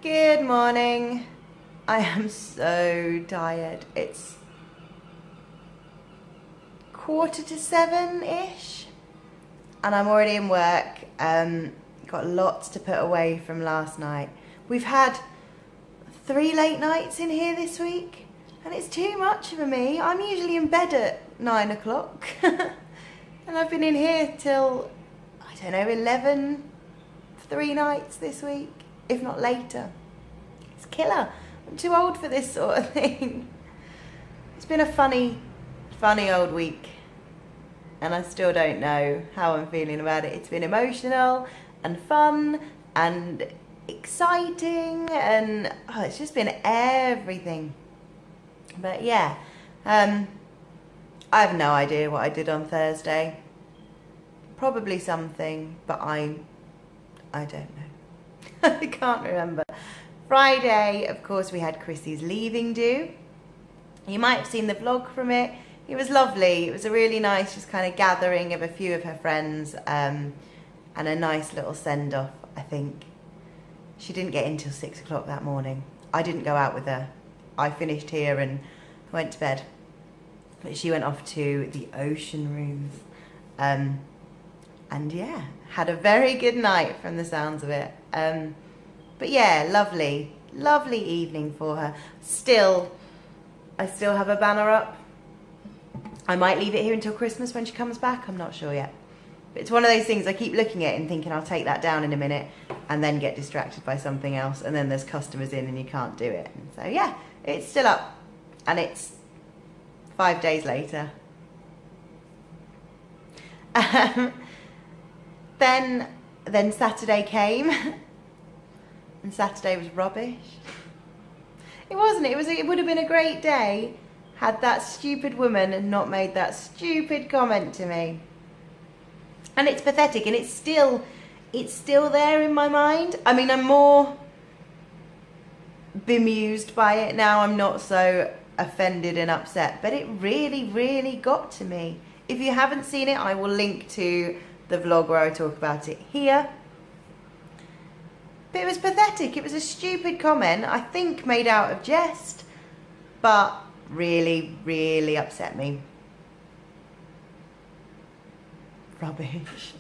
Good morning. I am so tired. It's 6:45-ish and I'm already in work. Got lots to put away from last night. We've had 3 late nights in here this week and it's too much for me. I'm usually in bed at 9 o'clock and I've been in here till, I don't know, 11, 3 nights this week, if not later. It's killer. I'm too old for this sort of thing. It's been a funny old week and I still don't know how I'm feeling about it. It's been emotional and fun and exciting and it's just been everything. But yeah, I have no idea what I did on Thursday. Probably something, but I don't know. I can't remember. Friday, of course, we had Krissi's leaving do. You might have seen the vlog from it. It was lovely. It was a really nice just kind of gathering of a few of her friends and a nice little send-off, I think. She didn't get in till 6 o'clock that morning. I didn't go out with her. I finished here and went to bed. But she went off to the ocean rooms. And yeah, had a very good night from the sounds of it. But yeah, lovely evening for her. I still have a banner up. I might leave it here until Christmas when she comes back. I'm not sure yet. But it's one of those things I keep looking at and thinking I'll take that down in a minute and then get distracted by something else. And then there's customers in and you can't do it. And so yeah, it's still up and it's 5 days later. Then Saturday came. And Saturday was rubbish. It wasn't. It would have been a great day had that stupid woman not made that stupid comment to me. And it's pathetic, and it's still there in my mind. I mean, I'm more bemused by it now. I'm not so offended and upset, but it really got to me. If you haven't seen it, I will link to the vlog where I talk about it here. But it was pathetic. It was a stupid comment, I think made out of jest, but really upset me. Rubbish.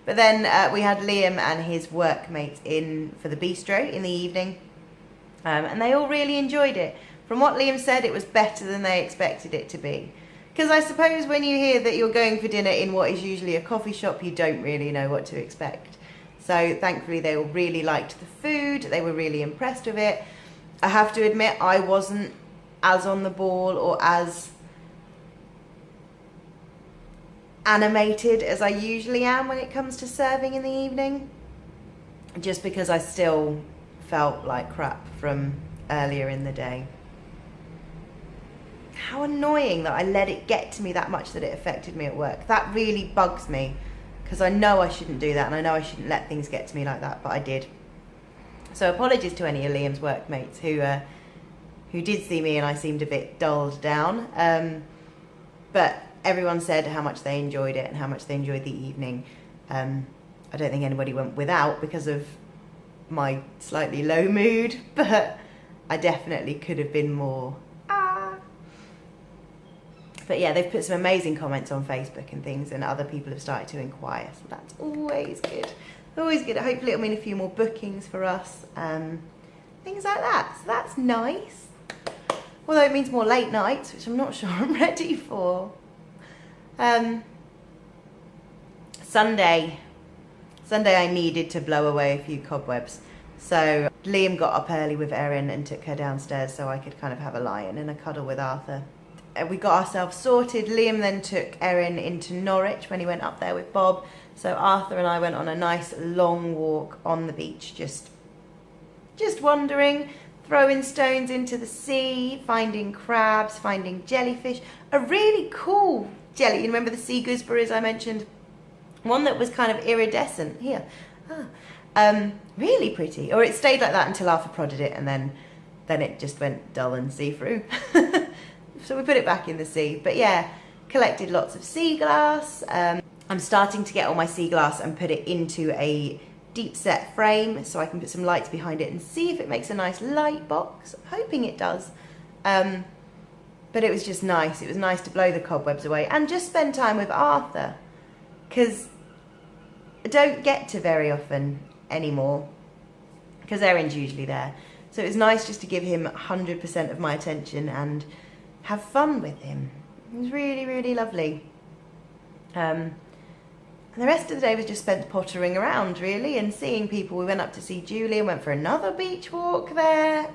But then we had Liam and his workmates in for the bistro in the evening, and they all really enjoyed it. From what Liam said, it was better than they expected it to be. Because I suppose when you hear that you're going for dinner in what is usually a coffee shop, you don't really know what to expect. So thankfully they all really liked the food. They were really impressed with it. I have to admit I wasn't as on the ball or as animated as I usually am when it comes to serving in the evening. Just because I still felt like crap from earlier in the day. How annoying that I let it get to me that much that it affected me at work. That really bugs me. Because I know I shouldn't do that and I know I shouldn't let things get to me like that, but I did. So apologies to any of Liam's workmates who did see me and I seemed a bit dulled down. But everyone said how much they enjoyed it and how much they enjoyed the evening. I don't think anybody went without because of my slightly low mood, but I definitely could have been more. But yeah, they've put some amazing comments on Facebook and things, and other people have started to inquire, so that's always good. Always good. Hopefully it'll mean a few more bookings for us, things like that. So that's nice. Although it means more late nights, which I'm not sure I'm ready for. Sunday I needed to blow away a few cobwebs. So Liam got up early with Erin and took her downstairs so I could kind of have a lie-in and a cuddle with Arthur. We got ourselves sorted. Liam then took Erin into Norwich when he went up there with Bob. So Arthur and I went on a nice long walk on the beach, just wandering, throwing stones into the sea, finding crabs, finding jellyfish. A really cool jelly. You remember the sea gooseberries I mentioned? One that was kind of iridescent. Here. Really pretty. Or it stayed like that until Arthur prodded it and then it just went dull and see-through. So we put it back in the sea. But yeah, collected lots of sea glass. I'm starting to get all my sea glass and put it into a deep set frame so I can put some lights behind it and see if it makes a nice light box. I'm hoping it does. But it was just nice. It was nice to blow the cobwebs away and just spend time with Arthur, because I don't get to very often anymore because Erin's usually there. So it was nice just to give him 100% of my attention and have fun with him. It was really, really lovely. And the rest of the day was just spent pottering around, really, and seeing people. We went up to see Julie and went for another beach walk there,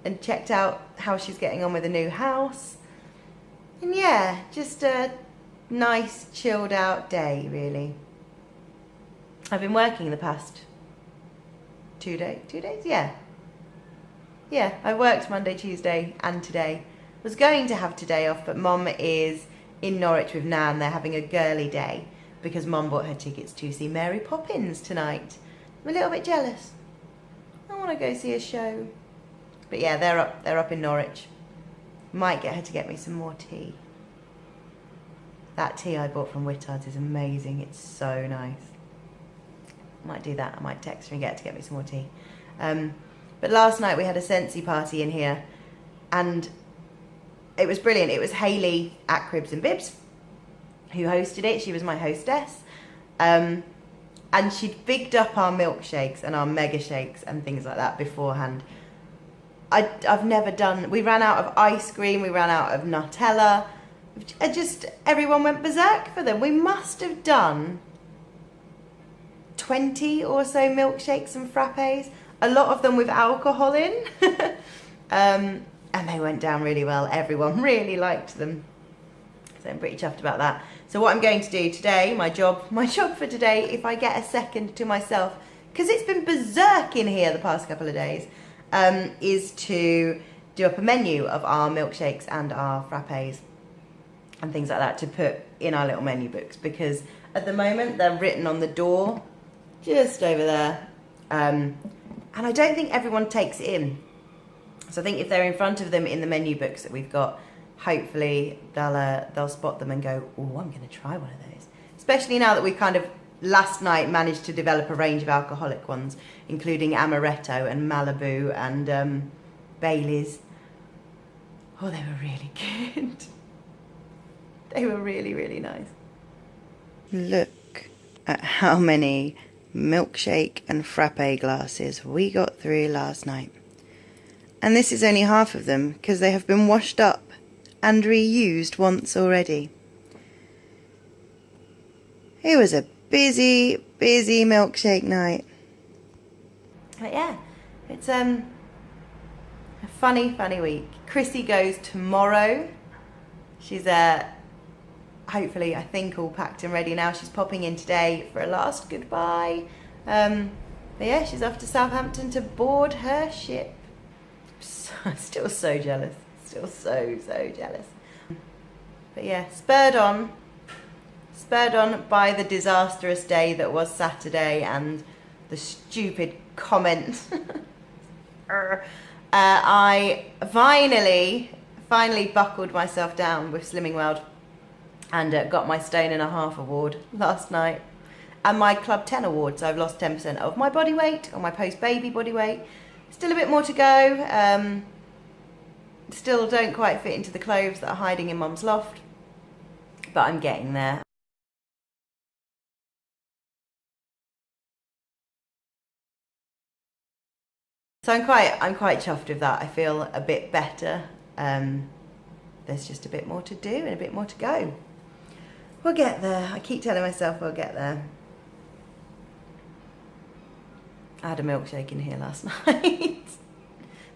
and checked out how she's getting on with the new house. And yeah, just a nice, chilled out day, really. I've been working the past 2 days, yeah. Yeah, I worked Monday, Tuesday and today. Was going to have today off, but Mum is in Norwich with Nan. They're having a girly day because Mum bought her tickets to see Mary Poppins tonight. I'm a little bit jealous. I want to go see a show. But yeah, they're up in Norwich. Might get her to get me some more tea. That tea I bought from Whittards is amazing. It's so nice. Might do that. I might text her and get her to get me some more tea. But last night we had a Sensi party in here, and it was brilliant. It was Hayley at Cribs and Bibs who hosted it. She was my hostess. And she'd bigged up our milkshakes and our mega shakes and things like that beforehand. I've never done... We ran out of ice cream. We ran out of Nutella. Everyone went berserk for them. We must have done 20 or so milkshakes and frappes. A lot of them with alcohol in. And they went down really well. Everyone really liked them. So I'm pretty chuffed about that. So what I'm going to do today, my job for today, if I get a second to myself, because it's been berserk in here the past couple of days, is to do up a menu of our milkshakes and our frappes and things like that to put in our little menu books, because at the moment they're written on the door just over there, and I don't think everyone takes it in. So I think if they're in front of them in the menu books that we've got, hopefully they'll spot them and go, oh, I'm going to try one of those. Especially now that we kind of last night managed to develop a range of alcoholic ones, including Amaretto and Malibu and Bailey's. Oh, they were really good. They were really, really nice. Look at how many milkshake and frappe glasses we got through last night. And this is only half of them because they have been washed up and reused once already. It was a busy, busy milkshake night. But yeah, it's a funny, funny week. Krissi goes tomorrow. She's hopefully, I think, all packed and ready now. She's popping in today for a last goodbye. But yeah, she's off to Southampton to board her ship. Still so jealous. Still so jealous. But yeah, spurred on by the disastrous day that was Saturday and the stupid comments. I finally buckled myself down with Slimming World and got my 1.5 stone award last night and my Club 10 award. So I've lost 10% of my body weight, or my post-baby body weight. Still a bit more to go. Still don't quite fit into the clothes that are hiding in Mum's loft, but I'm getting there. So I'm quite chuffed with that. I feel a bit better. There's just a bit more to do and a bit more to go. We'll get there. I keep telling myself we'll get there. I had a milkshake in here last night.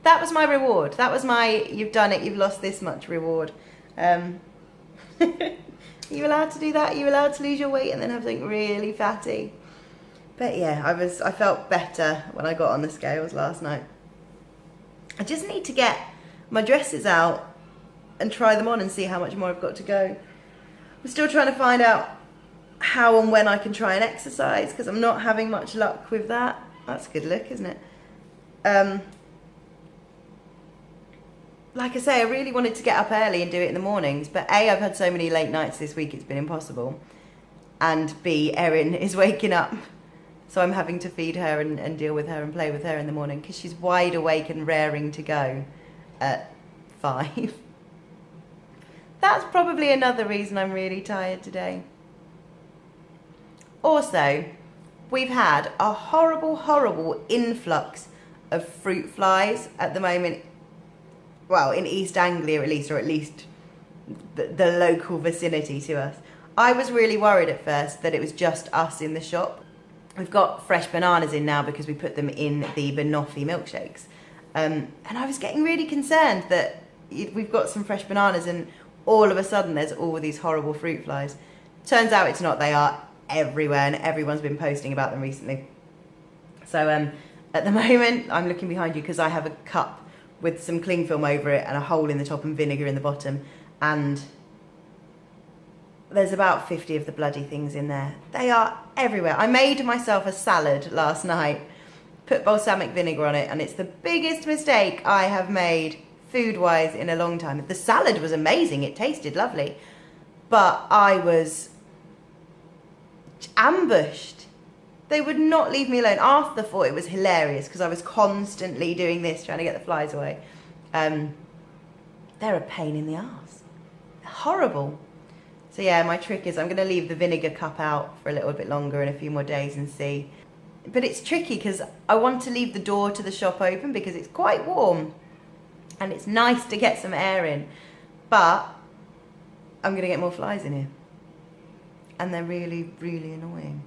That was my reward. That was my, you've done it, you've lost this much reward. Are you allowed to do that? Are you allowed to lose your weight and then have something really fatty? But yeah, I felt better when I got on the scales last night. I just need to get my dresses out and try them on and see how much more I've got to go. I'm still trying to find out how and when I can try and exercise, because I'm not having much luck with that. That's a good look, isn't it? Like I say, I really wanted to get up early and do it in the mornings, but A, I've had so many late nights this week, it's been impossible. And B, Erin is waking up So I'm having to feed her and deal with her and play with her in the morning because she's wide awake and raring to go at 5. That's probably another reason I'm really tired today. Also, we've had a horrible influx of fruit flies at the moment. Well, in East Anglia at least, or at least the local vicinity to us. I was really worried at first that it was just us in the shop. We've got fresh bananas in now because we put them in the banoffee milkshakes. And I was getting really concerned that we've got some fresh bananas and all of a sudden there's all these horrible fruit flies. Turns out it's not. They are everywhere and everyone's been posting about them recently. So at the moment, I'm looking behind you because I have a cup with some cling film over it and a hole in the top and vinegar in the bottom. And there's about 50 of the bloody things in there. They are everywhere. I made myself a salad last night, put balsamic vinegar on it, and it's the biggest mistake I have made food-wise in a long time. The salad was amazing. It tasted lovely. But I was ambushed. They would not leave me alone. Arthur thought it was hilarious because I was constantly doing this, trying to get the flies away. They're a pain in the arse. Horrible. So yeah, my trick is I'm going to leave the vinegar cup out for a little bit longer in a few more days and see. But it's tricky because I want to leave the door to the shop open because it's quite warm and it's nice to get some air in. But I'm going to get more flies in here. And they're really, really annoying.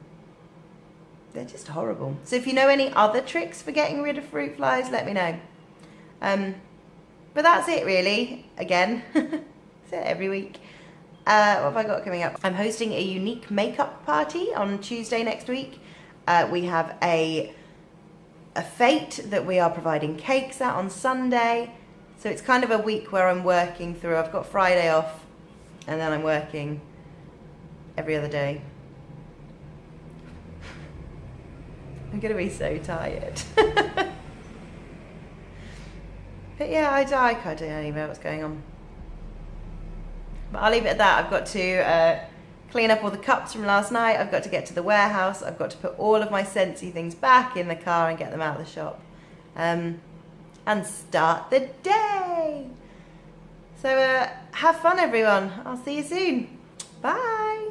They're just horrible. So if you know any other tricks for getting rid of fruit flies, let me know. But that's it really. Again, that's it every week. What have I got coming up? I'm hosting a unique makeup party on Tuesday next week. We have a fete that we are providing cakes at on Sunday. So it's kind of a week where I'm working through. I've got Friday off and then I'm working every other day. I'm going to be so tired. But yeah, I don't even know what's going on. But I'll leave it at that. I've got to clean up all the cups from last night. I've got to get to the warehouse. I've got to put all of my Scentsy things back in the car and get them out of the shop. And start the day. So have fun, everyone. I'll see you soon. Bye.